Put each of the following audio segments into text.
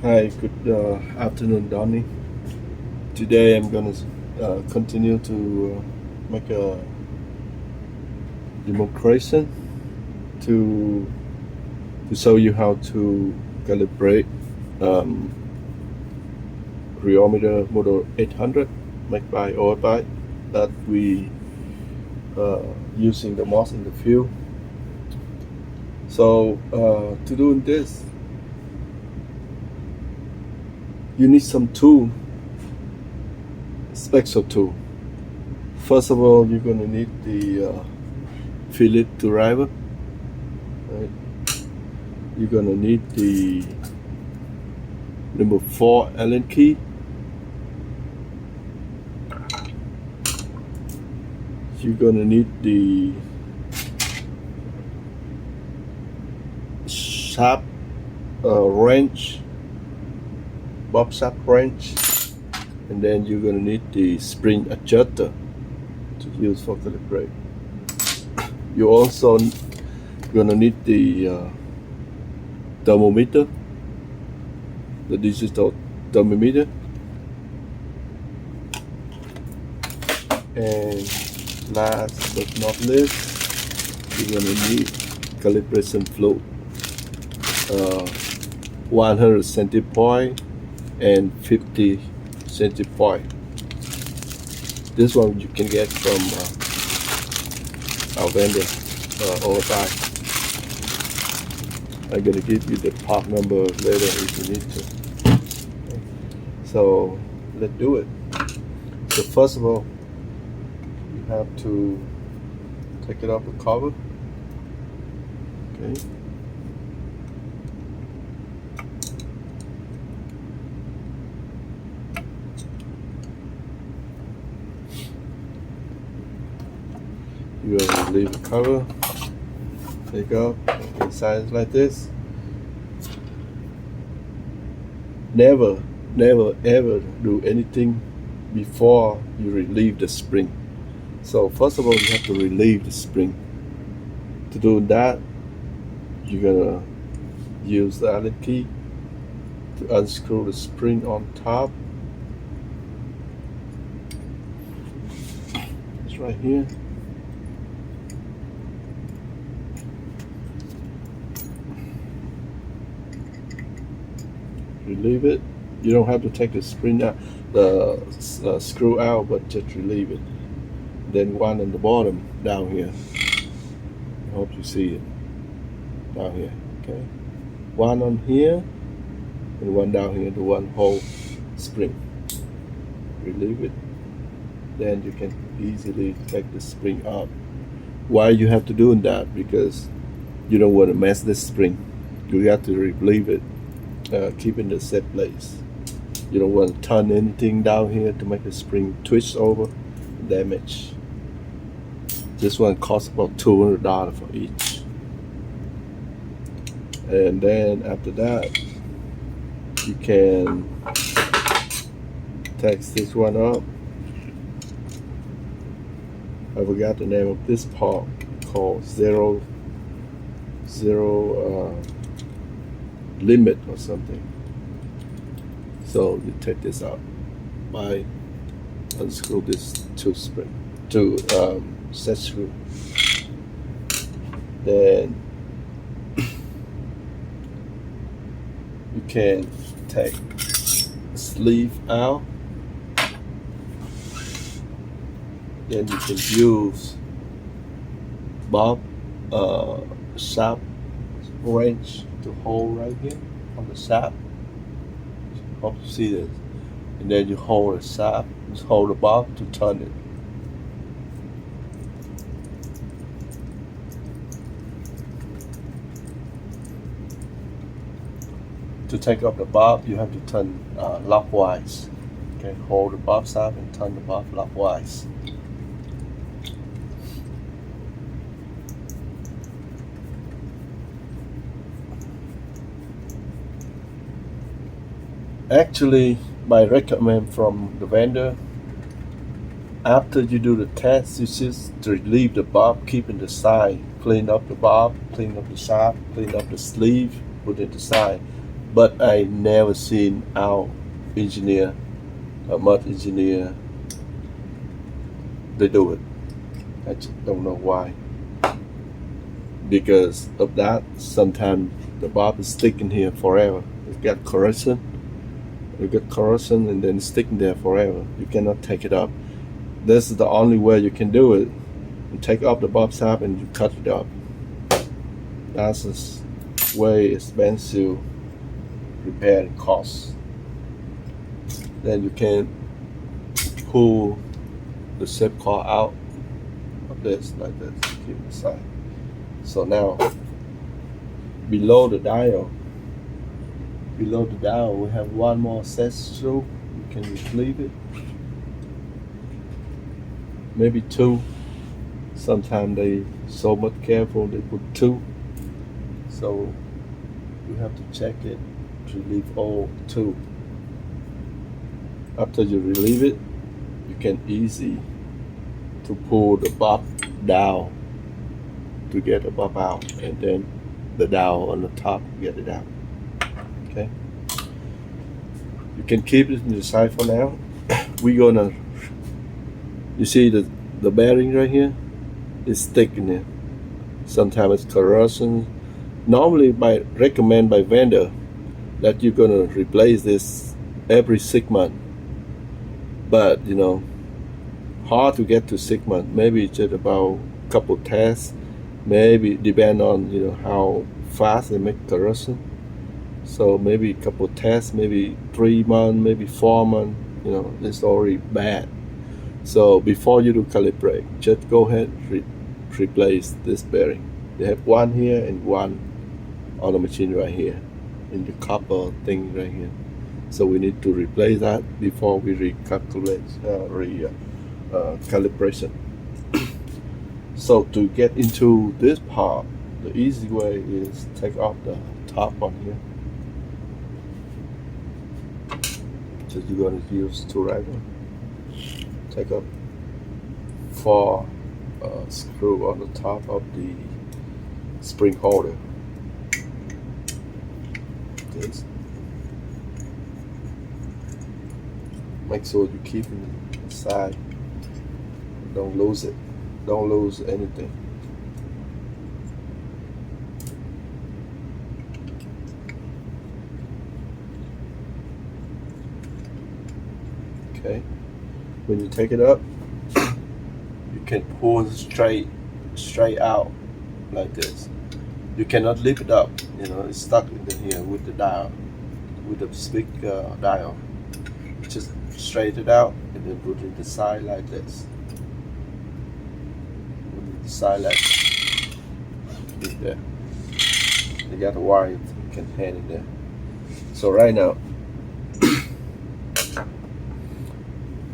Hi, good afternoon, Donnie. Today I'm gonna continue to make a demonstration to show you how to calibrate um, Rheometer model 800 made by OFI that we using the mouse in the field. So to do this, you need some tool, special tool. First of all, you're gonna need the fillet driver. Right? You're gonna need the number 4 Allen key. You're gonna need the sharp wrench, bob sharp wrench, and then you're gonna need the spring adjuster to use for calibrate. You also gonna need the thermometer, the digital thermometer, and last but not least, you're gonna need calibration float, 100 centipoint and 50 centipoint. This one you can get from our vendor, OFI. I'm gonna give you the part number later if you need to. So let's do it. So first of all, you have to take it off the cover. Okay. You will leave the cover. Take off. Inside is like this. Never ever do anything before you relieve the spring. So first of all, you have to relieve the spring. To do that, you're gonna use the Allen key to unscrew the spring on top. It's right here. Relieve it. You don't have to take the spring out, the screw out, but just relieve it. Then one on the bottom down here. I hope you see it down here. Okay, one on here and one down here, the one whole spring. Relieve it. Then you can easily take the spring out. Why you have to do that? Because you don't want to mess this spring. You have to relieve it. Keep in the set place. You don't want to turn anything down here to make the spring twist over, damage. This one costs about $200 for each. And then after that, you can text this one up. I forgot the name of this part, called zero limit or something. So you take this out by unscrew this two set screw. Then you can take the sleeve out. Then you can use bob sharp wrench to hold right here on the sharp. Hope you see this. And then you hold the sharp, just hold the bob to turn it. To take off the bob, you have to turn lockwise. Okay, hold the bob sharp and turn the bob lockwise. Actually, by recommend from the vendor, after you do the test, you just relieve the bob, keeping the side, clean up the bob, clean up the sharp, clean up the sleeve, put it aside. but I never seen our engineer, a mud engineer, they do it. I just don't know why. Because of that, sometimes the bob is sticking here forever. It's got corrosion. You get corrosion and then sticking there forever. You cannot take it up. This is the only way you can do it. You take off the bob stop and you cut it up. That's a way expensive repair costs. Then you can pull the zip core out of this like this. Keep it aside. So now below the dial, we have one more set screw. You can retrieve it. Maybe two. Sometimes they so much careful they put two. So you have to check it to relieve all two. After you relieve it, you can easy to pull the bob down to get the bob out, and then the dowel on the top, get it out. Okay. You can keep it in the side for now. We're gonna, you see the bearing right here is sticking in. Sometimes it's corrosion. Normally, recommend by vendor that you're gonna replace this every 6 months. But you know, hard to get to 6 months. Maybe just about a couple tests. Maybe depend on how fast they make corrosion. So maybe a couple tests, maybe 3 months, maybe 4 months. It's already bad. So before you do calibrate, just go ahead and replace this bearing. They have one here and one on the machine right here, in the copper thing right here. So we need to replace that before we recalculate, calibration. So to get into this part, the easy way is take off the top one here. So you're going to use screwdriver. Take up 4 screw on the top of the spring holder. This. Make sure you keep it inside. Don't lose it. Don't lose anything. Okay. When you take it up, you can pull straight out like this. You cannot lift it up. It's stuck in here with the dial, with the big dial. Just straighten it out and then put it in the side like this. Side like there. You got the wire, you can hand it there. So right now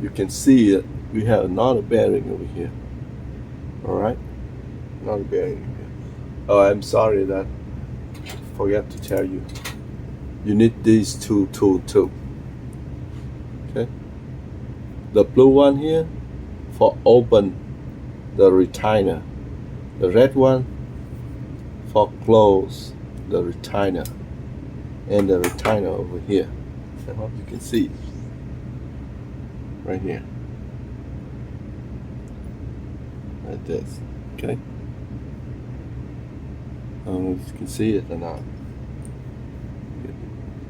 you can see that we have another bearing over here. Alright? Another bearing here. Oh, I'm sorry that I forgot to tell you. You need these two tools too. Okay? The blue one here for open the retainer. The red one for close the retainer. And the retainer over here. I hope you can see it. Right here. Like this. Okay? I don't know if you can see it or not.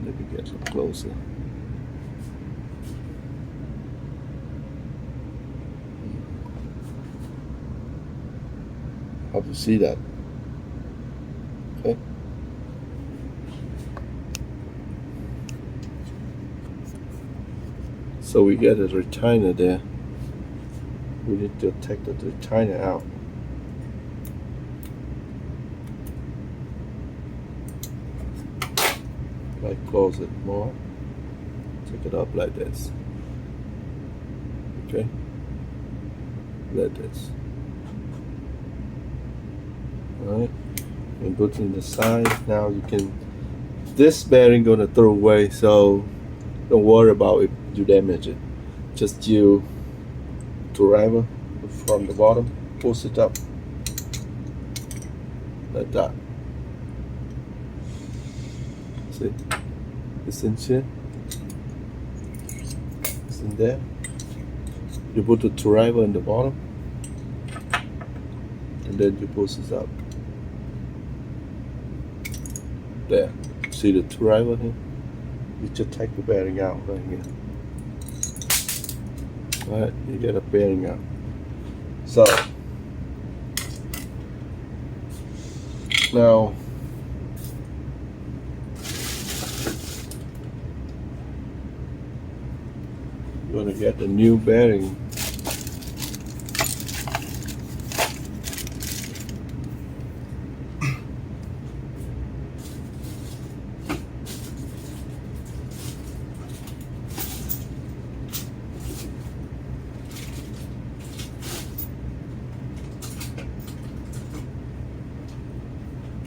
Let me get some closer. How to see that? Okay. So we get a retainer there. We need to take the retainer out. Like close it more. Take it up like this. Okay. Like this. Alright, and put it in the side. Now you can, this bearing gonna throw away, so don't worry about if you damage it. Just use screwdriver from the bottom, push it up like that. See? It's in here. It's in there. You put the driver in the bottom, and then you push it up. There. See the driver here? You just take the bearing out right here. Alright, you get a bearing out. So now you're gonna get the new bearing.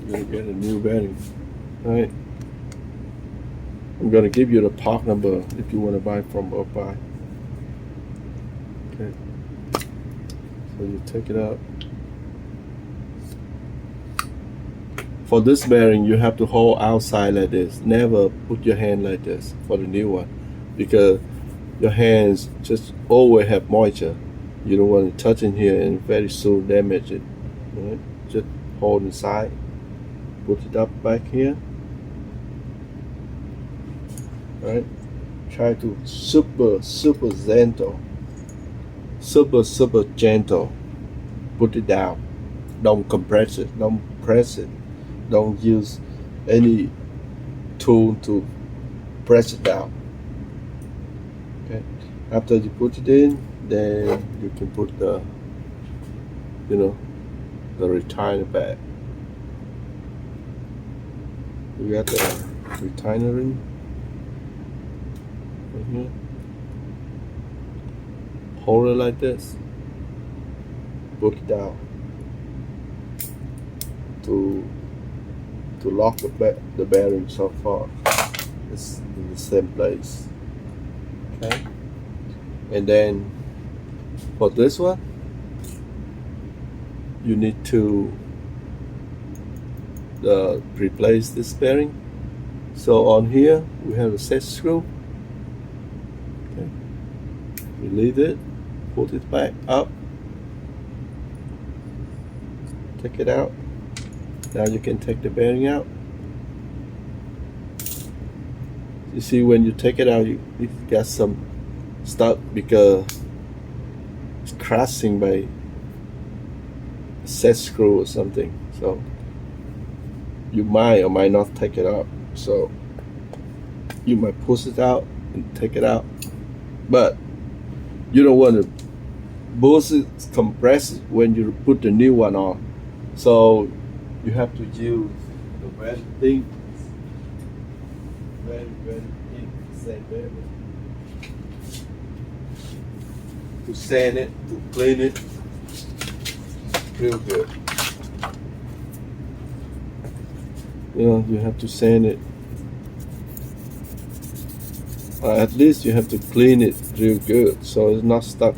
You're gonna get a new bearing. Alright. I'm gonna give you the part number if you want to buy from or buy. Okay. So you take it out. For this bearing, you have to hold outside like this. Never put your hand like this for the new one, because your hands just always have moisture. You don't want to touch in here and very soon damage it. Right? Just hold inside. Put it up back here. Right? Try to super gentle. Super gentle. Put it down. Don't compress it. Don't press it. Don't use any tool to press it down. Okay. After you put it in, then you can put the retainer back. You got the retainer in right here. Hold it like this. Put it down to lock the bearing so far. It's in the same place. Okay. And then for this one, you need to replace this bearing. So on here we have a set screw. Okay. Release it, put it back up, take it out. Now you can take the bearing out. You see, when you take it out, you got some stuff because it's crashing by a set screw or something. So you might or might not take it out. So you might push it out and take it out, but you don't want to boost it, compress it when you put the new one on. So you have to use the very thin sandpaper to sand it, to clean it real good. You have to sand it. At least you have to clean it real good so it's not stuck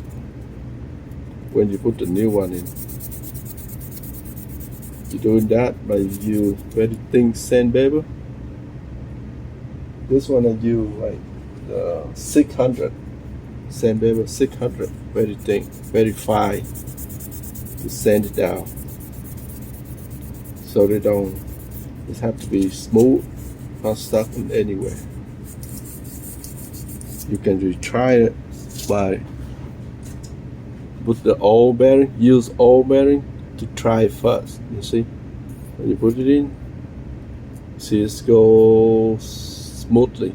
when you put the new one in. You're doing that by use very thin sandpaper. This one I use like 600 sandpaper, 600, very thin, very fine, to sand it down. So they don't. It have to be smooth, not stuck in anywhere. You can retry it by put the old bearing, use old bearing to try it first. You see, when you put it in, see it goes smoothly,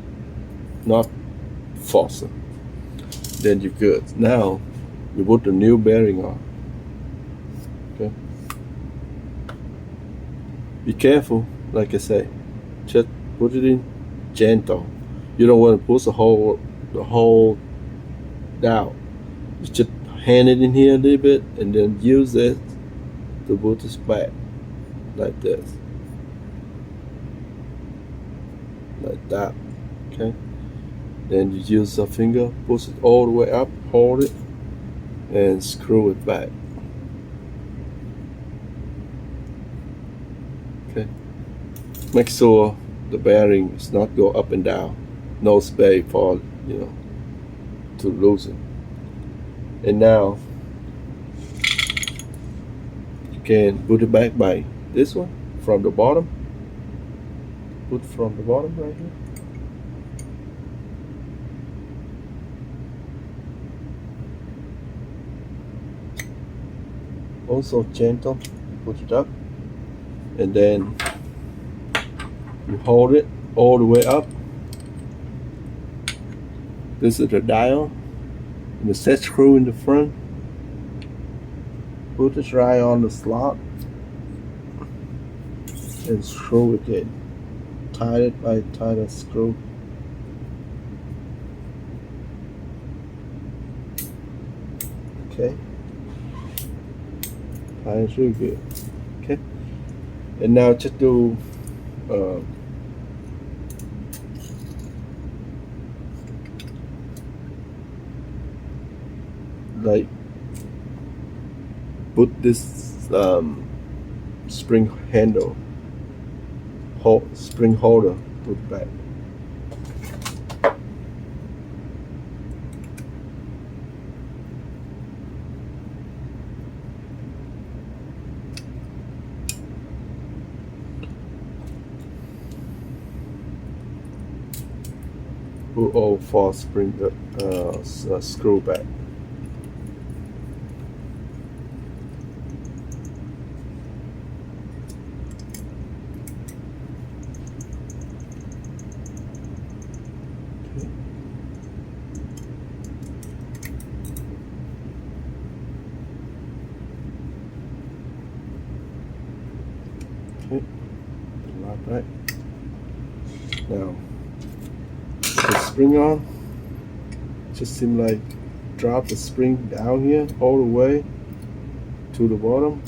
not forcing. Then you're good. Now you put the new bearing on. Okay. Be careful, like I say. Just put it in gentle. You don't want to push the whole down. You just hand it in here a little bit and then use it to put this back like this, like that. Okay. Then you use a finger, push it all the way up, hold it, and screw it back. Okay. Make sure the bearing is not go up and down, no space for to loosen. And now you can put it back by this one from the bottom. Put from the bottom right here. Also gentle, put it up, and then you hold it all the way up. This is the dial and the set screw in the front. Put it right on the slot and screw it in. Tie it by tighter screw. Okay. Tie it really good. Okay. And now just do like put this spring handle, spring holder, put back. Put all four spring screw back. Okay, like that. Now, the spring on. Just seem like drop the spring down here all the way to the bottom.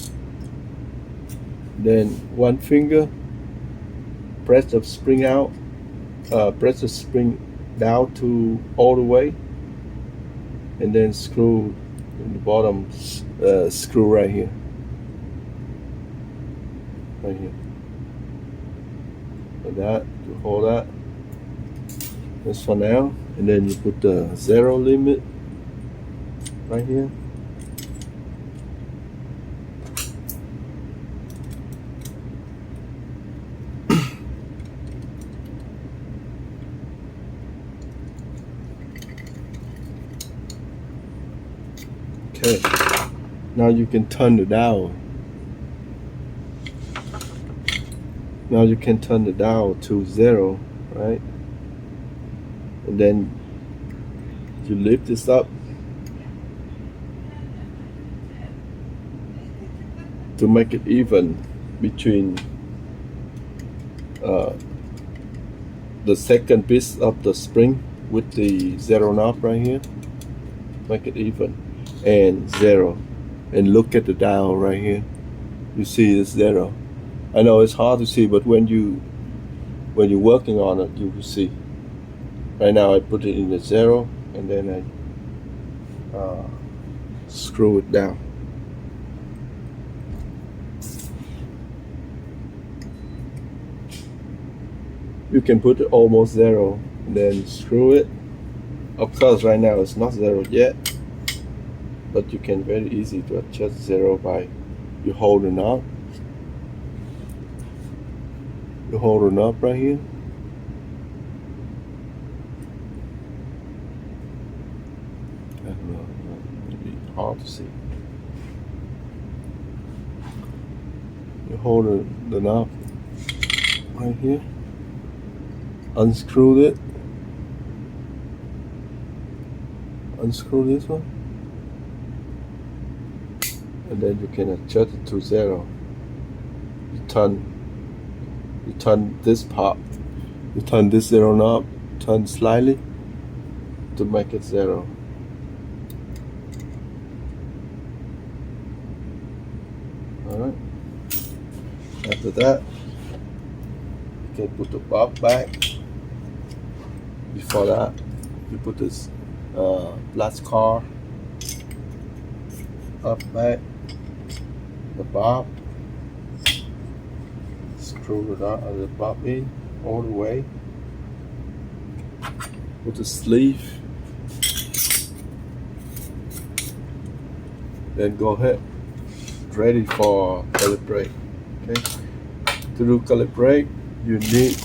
Then one finger press the spring out. Press the spring down to all the way, and then screw in the bottom. Screw right here. Right here. Like that, to hold that. That's for now. And then you put the 0 limit right here. Okay. Now you can turn the dial. Now you can turn the dial to 0, right? And then you lift this up to make it even between the second piece of the spring with the 0 knob right here. Make it even and 0, and look at the dial right here. You see it's 0. I know it's hard to see, but when you're working on it, you will see. Right now I put it in the 0, and then I screw it down. You can put it almost 0, and then screw it. Of course, right now it's not 0 yet, but you can very easy to adjust 0 by you hold the knob. You hold the knob right here. I don't know, maybe hard to see. You hold the knob right here. Unscrew it. Unscrew this one. And then you can adjust it to 0. You turn this part. You turn this 0 knob, turn slightly to make it 0. Alright. After that, you can put the bob back. Before that, you put this last car up back, the bob, screw it out of the bob in, all the way with the sleeve. Then go ahead, ready for calibrate. Okay, to do calibrate, you need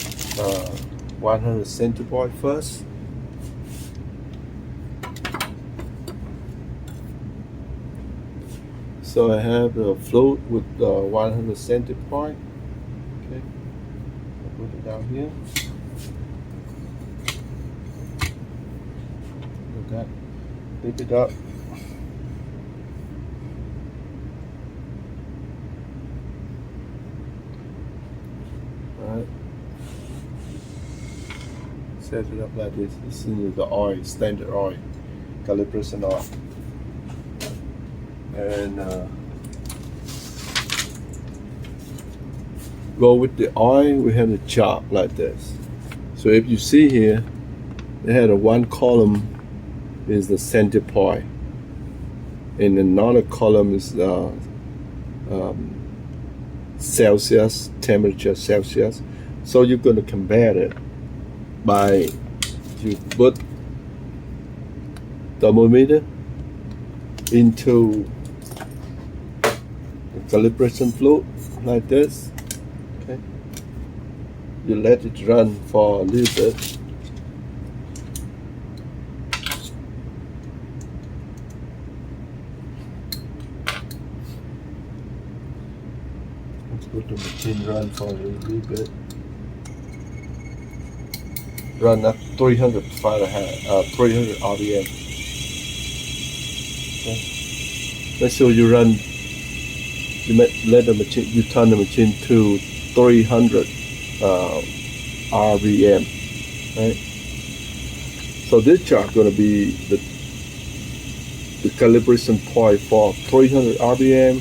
100 centipoint first. So I have the float with 100 centipoint. Okay, I'll put it down here. Look at, pick it up. Alright. Set it up like this. This is the oil, standard oil, calibration oil. And go with the oil, we have the chop like this. So if you see here, they had a one column is the center point, and another column is Celsius, temperature Celsius. So you're going to compare it by, you put thermometer into the calibration fluid like this. Okay, you let it run for a little bit. Let's put the machine run for a little bit. Run at 300 300 RPM. Okay. Make sure you run. Let the machine. You turn the machine to 300 RPM. Right. So this chart going to be the calibration point for 300 RPM.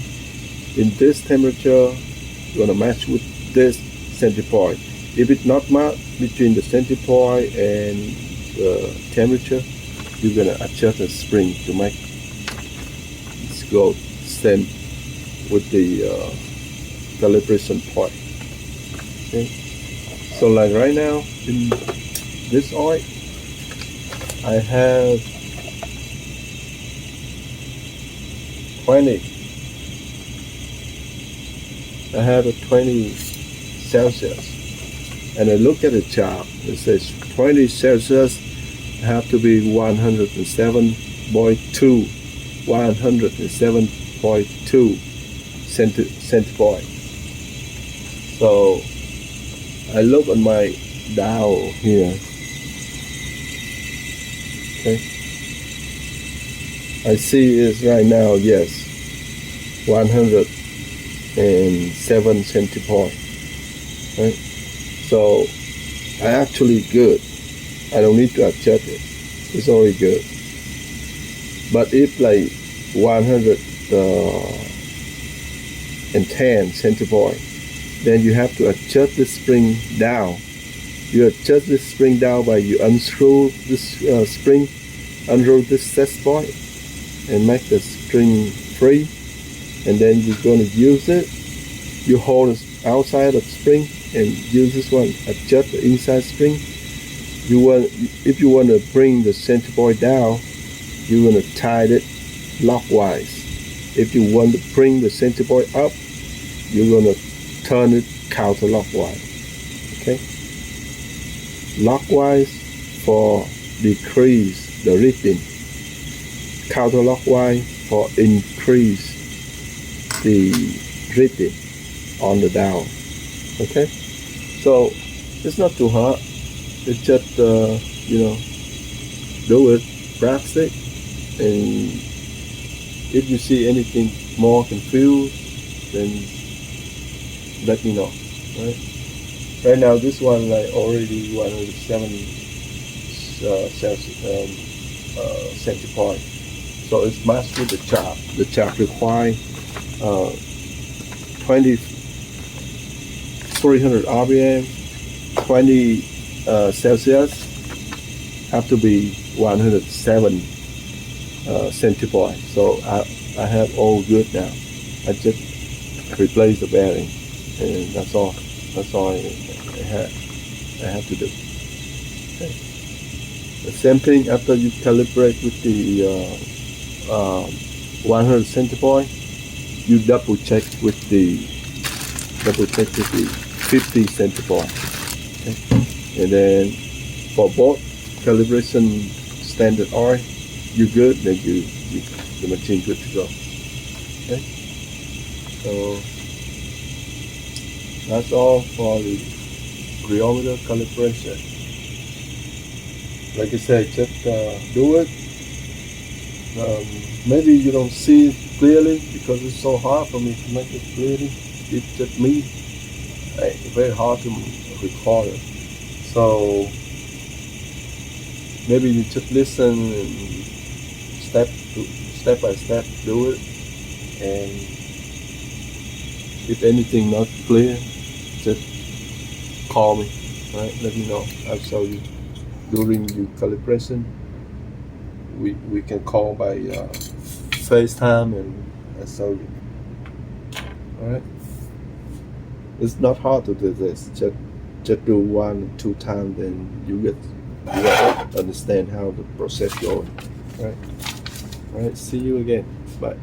In this temperature, you're going to match with this center point. If it's not matched between the center point and the temperature, you're going to adjust the spring to make it go same with the calibration point. Okay. So like right now in this oil, I have 20. I have a 20 Celsius. And I look at the chart, it says 20 Celsius have to be 107.2 centipoint. So I look at my dial here. Okay. I see is right now, yes, 107 centipoint. Right? So I actually good. I don't need to adjust it. It's already good. But if like 110 centipoint, then you have to adjust the spring down. You adjust the spring down by you unscrew this spring, unroll this set point, and make the spring free. And then you're going to use it. You hold it outside of spring and use this one. Adjust the inside spring. If you want to bring the center point down, you're going to tie it lockwise. If you want to bring the center point up, you're going to turn it counterclockwise. Okay. Lockwise for decrease the reading. Counterclockwise for increase the reading on the dial. Okay, so it's not too hard. It's just do it, practice it, and if you see anything more confused, then let me know. Right now, this one like already 107 center point, so it's matched with the chart. The chart requires 300 RPM, 20 Celsius, have to be 107 centipoint. So I have all good now. I just replace the bearing, and that's all. That's all I have. I have to do. Okay. The same thing after you calibrate with the 100 center point, you double check with the 50 center point. Okay. And then for both calibration standard R, you good, then the machine good to go. Okay. So that's all for the Rheometer calibration. Like I said, just do it. Maybe you don't see it clearly because it's so hard for me to make it clearly. It's just me. Very hard to record it. So maybe you just listen and step by step do it. And if anything not clear, just call me. Right? Let me know. I'll show you. During your calibration, we can call by FaceTime and show you. All right. It's not hard to do this. Just do 1 or 2 times, then you understand how the process goes. All right. All right. See you again. Bye.